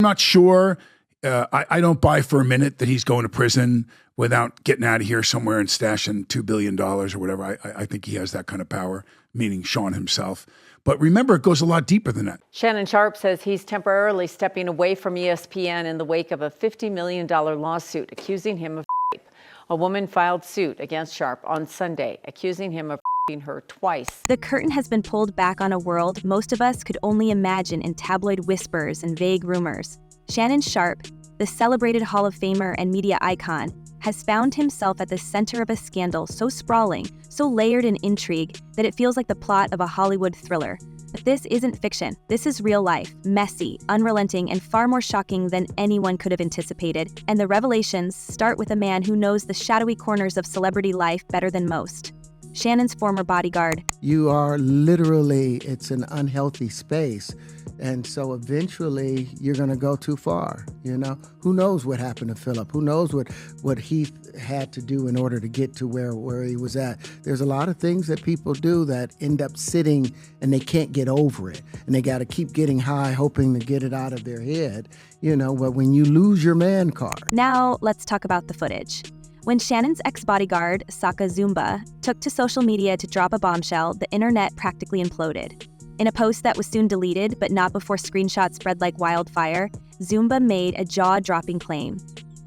not sure. I don't buy for a minute that he's going to prison without getting out of here somewhere and stashing $2 billion or whatever. I think he has that kind of power, meaning Sean himself. But remember, it goes a lot deeper than that. Shannon Sharpe says he's temporarily stepping away from ESPN in the wake of a $50 million lawsuit accusing him of rape. A woman filed suit against Sharpe on Sunday, accusing him of raping her twice. The curtain has been pulled back on a world most of us could only imagine in tabloid whispers and vague rumors. Shannon Sharpe, the celebrated Hall of Famer and media icon, has found himself at the center of a scandal so sprawling, so layered in intrigue, that it feels like the plot of a Hollywood thriller. But this isn't fiction. This is real life, messy, unrelenting, and far more shocking than anyone could have anticipated. And the revelations start with a man who knows the shadowy corners of celebrity life better than most. Shannon's former bodyguard. You are literally, it's an unhealthy space. And so eventually you're going to go too far, you know? Who knows what happened to Philip? Who knows what he had to do in order to get to where he was at? There's a lot of things that people do that end up sitting and they can't get over it. And they got to keep getting high, hoping to get it out of their head, you know? But when you lose your man card. Now let's talk about the footage. When Shannon's ex-bodyguard, Saka Zumba, took to social media to drop a bombshell, the internet practically imploded. In a post that was soon deleted, but not before screenshots spread like wildfire, Zumba made a jaw-dropping claim.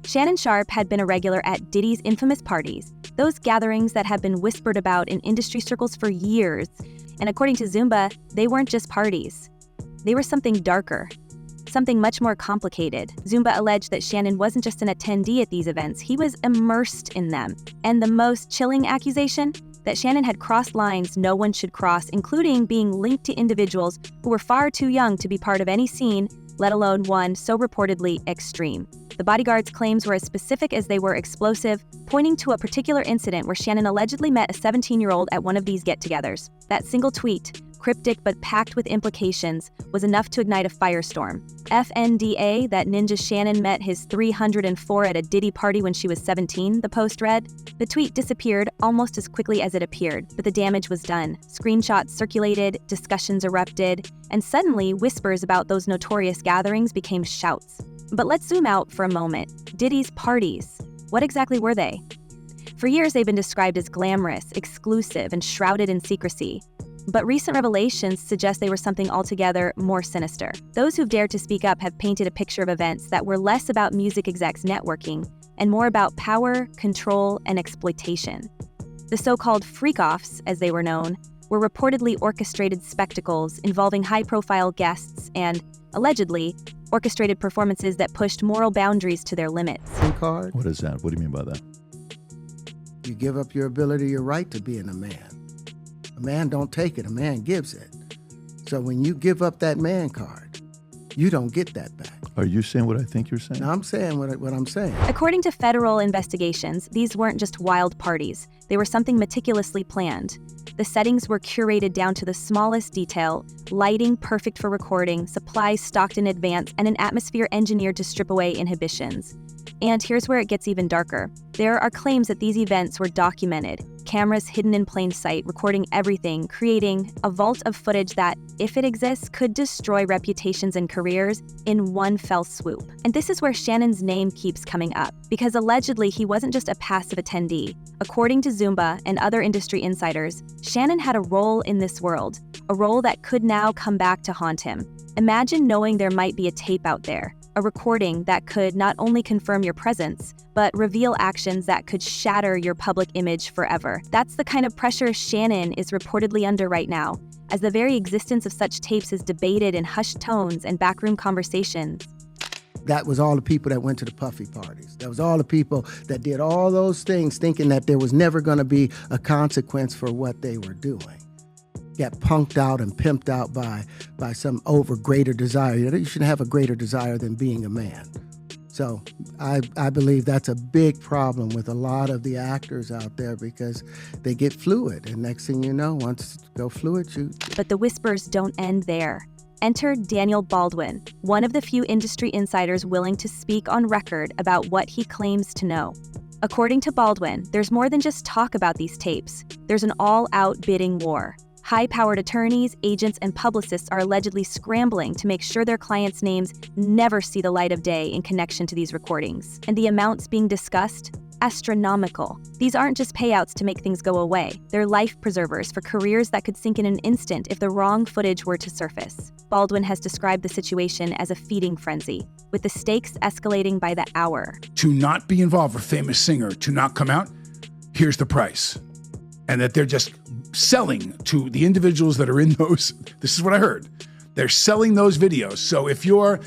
Shannon Sharpe had been a regular at Diddy's infamous parties, those gatherings that have been whispered about in industry circles for years. And according to Zumba, they weren't just parties. They were something darker, something much more complicated. Zumba alleged that Shannon wasn't just an attendee at these events, he was immersed in them. And the most chilling accusation? That Shannon had crossed lines no one should cross, including being linked to individuals who were far too young to be part of any scene, let alone one so reportedly extreme. The bodyguard's claims were as specific as they were explosive, pointing to a particular incident where Shannon allegedly met a 17-year-old at one of these get-togethers. That single tweet, cryptic but packed with implications, was enough to ignite a firestorm. FNDA, that Ninja Shannon met his 304 at a Diddy party when she was 17, the post read. The tweet disappeared almost as quickly as it appeared, but the damage was done. Screenshots circulated, discussions erupted, and suddenly whispers about those notorious gatherings became shouts. But let's zoom out for a moment. Diddy's parties. What exactly were they? For years, they've been described as glamorous, exclusive, and shrouded in secrecy. But recent revelations suggest they were something altogether more sinister. Those who've dared to speak up have painted a picture of events that were less about music execs networking and more about power, control, and exploitation. The so-called freak-offs, as they were known, were reportedly orchestrated spectacles involving high-profile guests and, allegedly, orchestrated performances that pushed moral boundaries to their limits. Card. What is that? What do you mean by that? You give up your ability, your right to being a man. A man don't take it, a man gives it. So when you give up that man card, you don't get that back. Are you saying what I think you're saying? No, I'm saying what I'm saying. According to federal investigations, these weren't just wild parties. They were something meticulously planned. The settings were curated down to the smallest detail, lighting perfect for recording, supplies stocked in advance, and an atmosphere engineered to strip away inhibitions. And here's where it gets even darker. There are claims that these events were documented, cameras hidden in plain sight, recording everything, creating a vault of footage that, if it exists, could destroy reputations and careers in one fell swoop. And this is where Shannon's name keeps coming up, because allegedly he wasn't just a passive attendee. According to Zumba and other industry insiders, Shannon had a role in this world, a role that could now come back to haunt him. Imagine knowing there might be a tape out there, a recording that could not only confirm your presence, but reveal actions that could shatter your public image forever. That's the kind of pressure Shannon is reportedly under right now, as the very existence of such tapes is debated in hushed tones and backroom conversations. That was all the people that went to the puffy parties. That was all the people that did all those things thinking that there was never going to be a consequence for what they were doing. Got punked out and pimped out by some greater desire. You shouldn't have a greater desire than being a man. So I believe that's a big problem with a lot of the actors out there because they get fluid. And next thing you know, once you go fluid, you... But the whispers don't end there. Enter Daniel Baldwin, one of the few industry insiders willing to speak on record about what he claims to know. According to Baldwin, there's more than just talk about these tapes. There's an all-out bidding war. High-powered attorneys, agents, and publicists are allegedly scrambling to make sure their clients' names never see the light of day in connection to these recordings. And the amounts being discussed? Astronomical. These aren't just payouts to make things go away. They're life preservers for careers that could sink in an instant if the wrong footage were to surface. Baldwin has described the situation as a feeding frenzy, with the stakes escalating by the hour. To not be involved, a famous singer, to not come out, here's the price. And that they're just selling to the individuals that are in those. This is what I heard. They're selling those videos. So if you're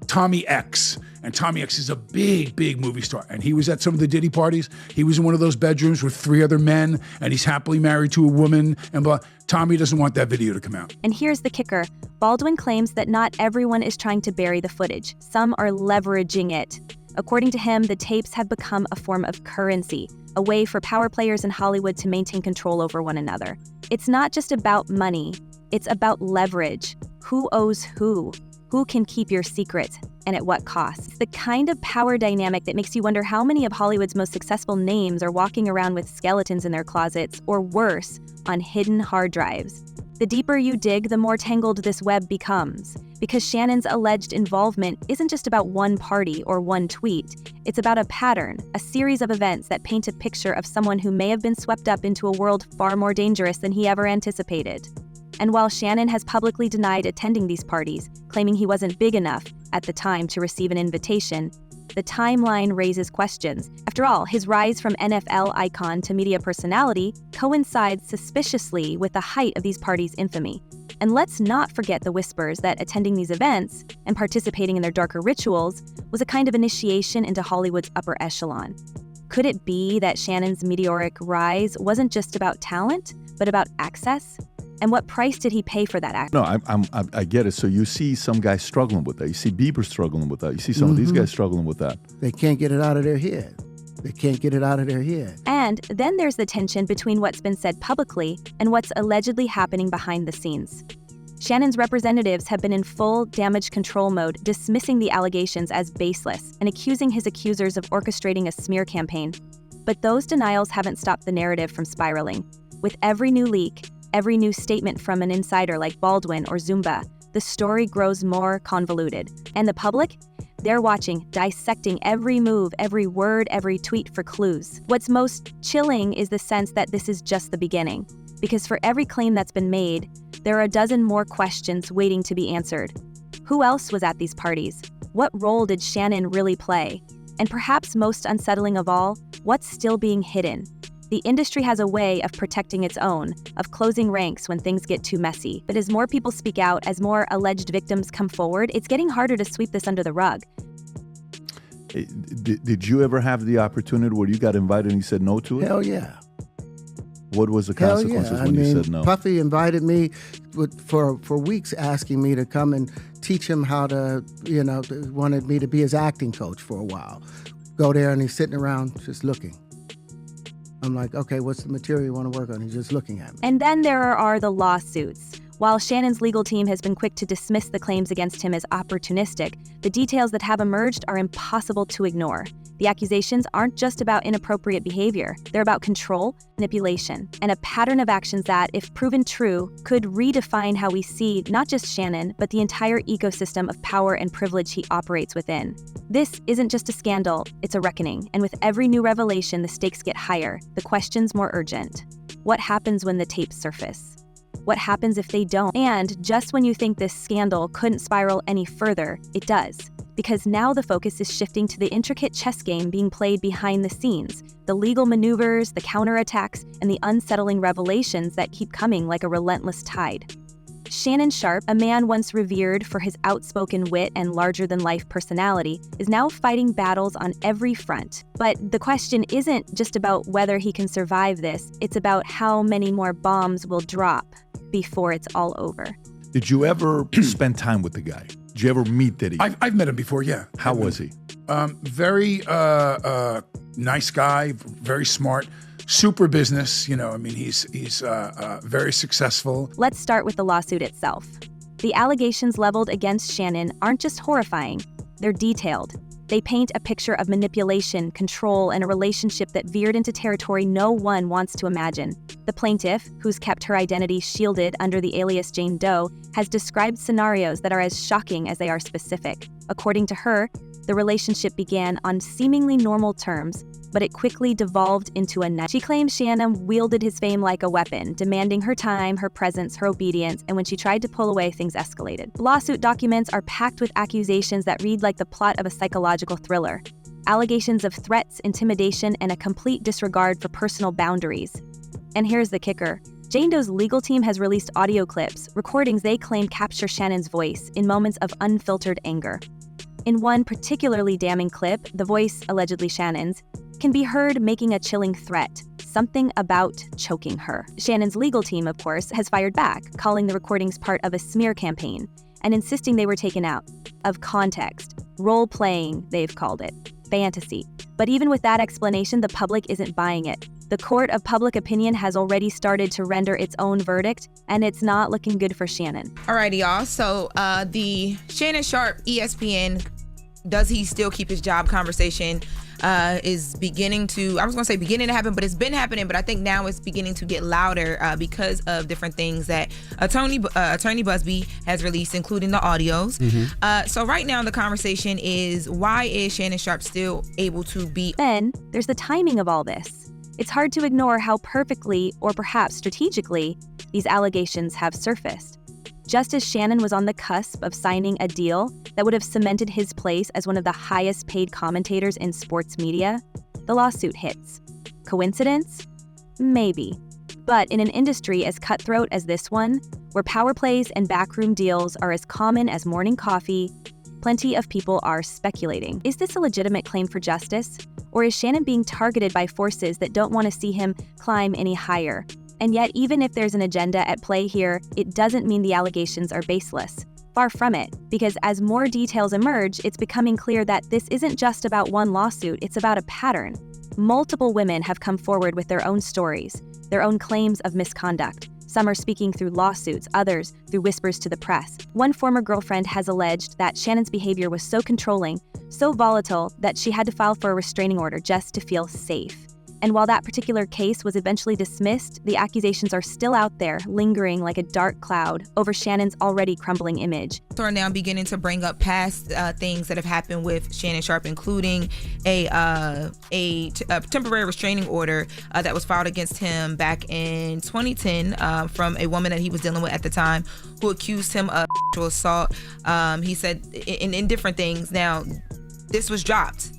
Tommy X, and Tommy X is a big, big movie star, and he was at some of the Diddy parties, he was in one of those bedrooms with 3 other men, and he's happily married to a woman, and blah. Tommy doesn't want that video to come out. And here's the kicker. Baldwin claims that not everyone is trying to bury the footage. Some are leveraging it. According to him, the tapes have become a form of currency, a way for power players in Hollywood to maintain control over one another. It's not just about money, it's about leverage. Who owes who? Who can keep your secret, and at what cost? It's the kind of power dynamic that makes you wonder how many of Hollywood's most successful names are walking around with skeletons in their closets, or worse, on hidden hard drives. The deeper you dig, the more tangled this web becomes. Because Shannon's alleged involvement isn't just about one party or one tweet. It's about a pattern, a series of events that paint a picture of someone who may have been swept up into a world far more dangerous than he ever anticipated. And while Shannon has publicly denied attending these parties, claiming he wasn't big enough at the time to receive an invitation, the timeline raises questions. After all, his rise from NFL icon to media personality coincides suspiciously with the height of these parties' infamy. And let's not forget the whispers that attending these events and participating in their darker rituals was a kind of initiation into Hollywood's upper echelon. Could it be that Shannon's meteoric rise wasn't just about talent, but about access? And what price did he pay for that access? No, I get it. So you see some guys struggling with that. You see Bieber struggling with that. You see some of these guys struggling with that. They can't get it out of their head. They can't get it out of their head. And then there's the tension between what's been said publicly and what's allegedly happening behind the scenes. Shannon's representatives have been in full damage control mode, dismissing the allegations as baseless and accusing his accusers of orchestrating a smear campaign. But those denials haven't stopped the narrative from spiraling. With every new leak, every new statement from an insider like Baldwin or Zumba, the story grows more convoluted. And the public? They're watching, dissecting every move, every word, every tweet for clues. What's most chilling is the sense that this is just the beginning. Because for every claim that's been made, there are a dozen more questions waiting to be answered. Who else was at these parties? What role did Shannon really play? And perhaps most unsettling of all, what's still being hidden? The industry has a way of protecting its own, of closing ranks when things get too messy. But as more people speak out, as more alleged victims come forward, it's getting harder to sweep this under the rug. Did you ever have the opportunity where you got invited and you said no to it? Hell yeah. What was the consequences when you said no? Puffy invited me for weeks, asking me to come and teach him how to, wanted me to be his acting coach for a while. Go there and he's sitting around just looking. I'm like, okay, what's the material you want to work on? He's just looking at me. And then there are the lawsuits. While Shannon's legal team has been quick to dismiss the claims against him as opportunistic, the details that have emerged are impossible to ignore. The accusations aren't just about inappropriate behavior. They're about control, manipulation, and a pattern of actions that, if proven true, could redefine how we see not just Shannon, but the entire ecosystem of power and privilege he operates within. This isn't just a scandal, it's a reckoning. And with every new revelation, the stakes get higher, the questions more urgent. What happens when the tapes surface? What happens if they don't? And just when you think this scandal couldn't spiral any further, it does. Because now the focus is shifting to the intricate chess game being played behind the scenes, the legal maneuvers, the counterattacks, and the unsettling revelations that keep coming like a relentless tide. Shannon Sharpe, a man once revered for his outspoken wit and larger-than-life personality, is now fighting battles on every front. But the question isn't just about whether he can survive this, it's about how many more bombs will drop before it's all over. Did you ever spend time with the guy? Did you ever meet Diddy? I've met him before, yeah. How was he? Very nice guy, very smart, super business. He's very successful. Let's start with the lawsuit itself. The allegations leveled against Shannon aren't just horrifying, they're detailed. They paint a picture of manipulation, control, and a relationship that veered into territory no one wants to imagine. The plaintiff, who's kept her identity shielded under the alias Jane Doe, has described scenarios that are as shocking as they are specific. According to her, the relationship began on seemingly normal terms, but it quickly devolved into a net. She claims Shannon wielded his fame like a weapon, demanding her time, her presence, her obedience, and when she tried to pull away, things escalated. Lawsuit documents are packed with accusations that read like the plot of a psychological thriller. Allegations of threats, intimidation, and a complete disregard for personal boundaries. And here's the kicker. Jane Doe's legal team has released audio clips, recordings they claim capture Shannon's voice in moments of unfiltered anger. In one particularly damning clip, the voice, allegedly Shannon's, can be heard making a chilling threat, something about choking her. Shannon's legal team, of course, has fired back, calling the recordings part of a smear campaign and insisting they were taken out of context. Role-playing, they've called it. Fantasy. But even with that explanation, the public isn't buying it. The court of public opinion has already started to render its own verdict, and it's not looking good for Shannon. Alrighty, y'all. So the Shannon Sharpe ESPN, does he still keep his job conversation is beginning to, I was going to say beginning to happen, but it's been happening, but I think now it's beginning to get louder because of different things that Attorney Busby has released, including the audios. So right now the conversation is, why is Shannon Sharpe still able to be... Then there's the timing of all this. It's hard to ignore how perfectly, or perhaps strategically, these allegations have surfaced. Just as Shannon was on the cusp of signing a deal that would have cemented his place as one of the highest paid commentators in sports media, the lawsuit hits. Coincidence? Maybe. But in an industry as cutthroat as this one, where power plays and backroom deals are as common as morning coffee, plenty of people are speculating. Is this a legitimate claim for justice? Or is Shannon being targeted by forces that don't want to see him climb any higher? And yet, even if there's an agenda at play here, it doesn't mean the allegations are baseless. Far from it, because as more details emerge, it's becoming clear that this isn't just about one lawsuit, it's about a pattern. Multiple women have come forward with their own stories, their own claims of misconduct. Some are speaking through lawsuits, others through whispers to the press. One former girlfriend has alleged that Shannon's behavior was so controlling, so volatile, that she had to file for a restraining order just to feel safe. And while that particular case was eventually dismissed, the accusations are still out there, lingering like a dark cloud over Shannon's already crumbling image. So are now beginning to bring up past things that have happened with Shannon Sharpe, including a temporary restraining order that was filed against him back in 2010 from a woman that he was dealing with at the time, who accused him of sexual assault. He said in different things. Now, this was dropped.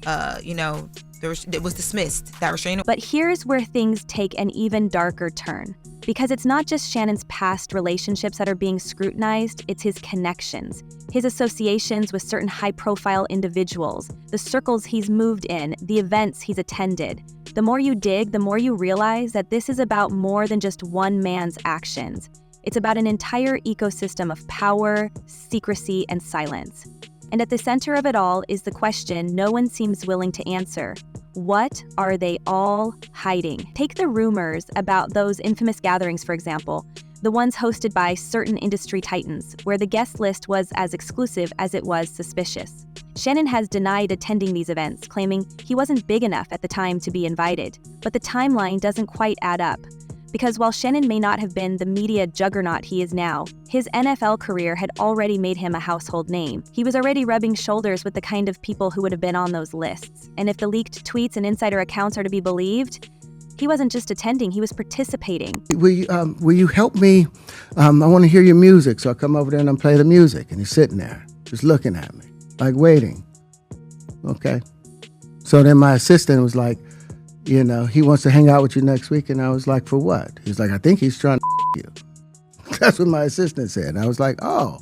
It was dismissed, that restraining. But here's where things take an even darker turn. Because it's not just Shannon's past relationships that are being scrutinized, it's his connections, his associations with certain high-profile individuals, the circles he's moved in, the events he's attended. The more you dig, the more you realize that this is about more than just one man's actions. It's about an entire ecosystem of power, secrecy, and silence. And at the center of it all is the question no one seems willing to answer. What are they all hiding? Take the rumors about those infamous gatherings, for example, the ones hosted by certain industry titans, where the guest list was as exclusive as it was suspicious. Shannon has denied attending these events, claiming he wasn't big enough at the time to be invited. But the timeline doesn't quite add up. Because while Shannon may not have been the media juggernaut he is now, his NFL career had already made him a household name. He was already rubbing shoulders with the kind of people who would have been on those lists. And if the leaked tweets and insider accounts are to be believed, he wasn't just attending, he was participating. Will you help me? I want to hear your music, so I come over there and I play the music. And he's sitting there, just looking at me, like waiting. Okay. So then my assistant was like, he wants to hang out with you next week. And I was like, for what? He's like, I think he's trying to you. That's what my assistant said. And I was like, oh,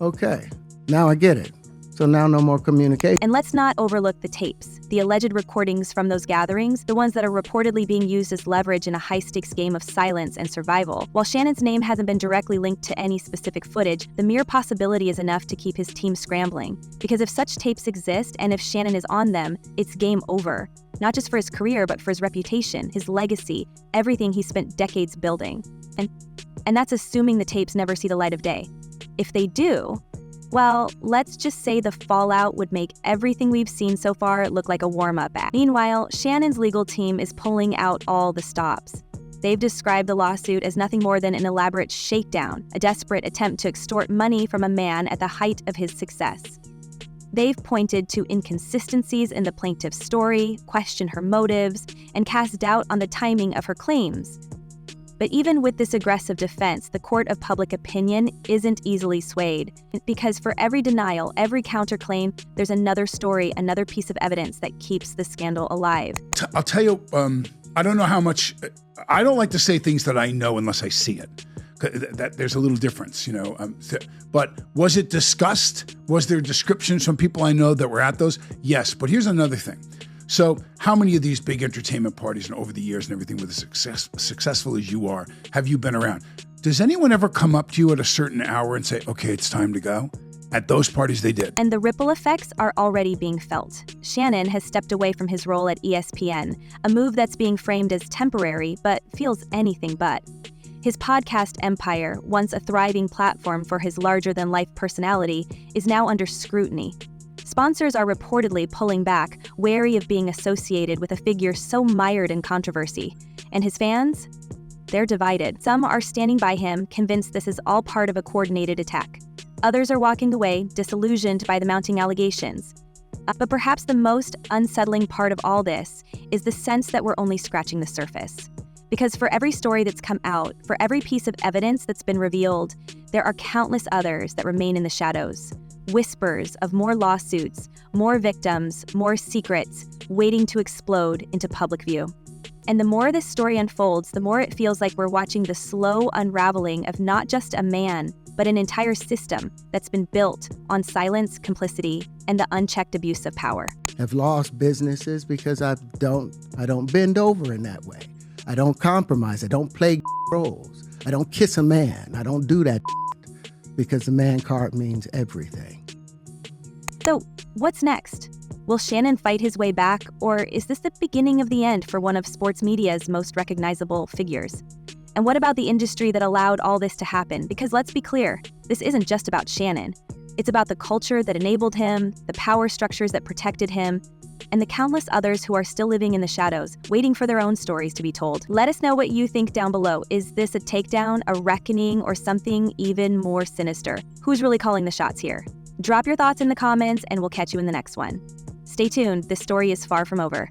okay. Now I get it. So now no more communication. And let's not overlook the tapes, the alleged recordings from those gatherings, the ones that are reportedly being used as leverage in a high-stakes game of silence and survival. While Shannon's name hasn't been directly linked to any specific footage, the mere possibility is enough to keep his team scrambling. Because if such tapes exist, and if Shannon is on them, it's game over. Not just for his career, but for his reputation, his legacy, everything he spent decades building. And that's assuming the tapes never see the light of day. If they do, Well, let's just say the fallout would make everything we've seen so far look like a warm-up act. Meanwhile, Shannon's legal team is pulling out all the stops. They've described the lawsuit as nothing more than an elaborate shakedown, a desperate attempt to extort money from a man at the height of his success. They've pointed to inconsistencies in the plaintiff's story, questioned her motives, and cast doubt on the timing of her claims. But even with this aggressive defense, the court of public opinion isn't easily swayed, because for every denial, every counterclaim, there's another story, another piece of evidence that keeps the scandal alive. I'll tell you, I don't know how much, I don't like to say things that I know unless I see it. There's a little difference, but was it discussed? Was there descriptions from people I know that were at those? Yes, but here's another thing. So how many of these big entertainment parties and over the years and everything with successful as you are, have you been around? Does anyone ever come up to you at a certain hour and say, okay, it's time to go? At those parties, they did. And the ripple effects are already being felt. Shannon has stepped away from his role at ESPN, a move that's being framed as temporary, but feels anything but. His podcast empire, once a thriving platform for his larger-than-life personality, is now under scrutiny. Sponsors are reportedly pulling back, wary of being associated with a figure so mired in controversy. And his fans? They're divided. Some are standing by him, convinced this is all part of a coordinated attack. Others are walking away, disillusioned by the mounting allegations. But perhaps the most unsettling part of all this is the sense that we're only scratching the surface. Because for every story that's come out, for every piece of evidence that's been revealed, there are countless others that remain in the shadows. Whispers of more lawsuits, more victims, more secrets, waiting to explode into public view. And the more this story unfolds, the more it feels like we're watching the slow unraveling of not just a man, but an entire system that's been built on silence, complicity, and the unchecked abuse of power. Have lost businesses because I don't bend over in that way. I don't compromise. I don't play roles. I don't kiss a man. I don't do that because the man card means everything. So, what's next? Will Shannon fight his way back, or is this the beginning of the end for one of sports media's most recognizable figures? And what about the industry that allowed all this to happen? Because let's be clear, this isn't just about Shannon. It's about the culture that enabled him, the power structures that protected him, and the countless others who are still living in the shadows, waiting for their own stories to be told. Let us know what you think down below. Is this a takedown, a reckoning, or something even more sinister? Who's really calling the shots here? Drop your thoughts in the comments, and we'll catch you in the next one. Stay tuned, this story is far from over.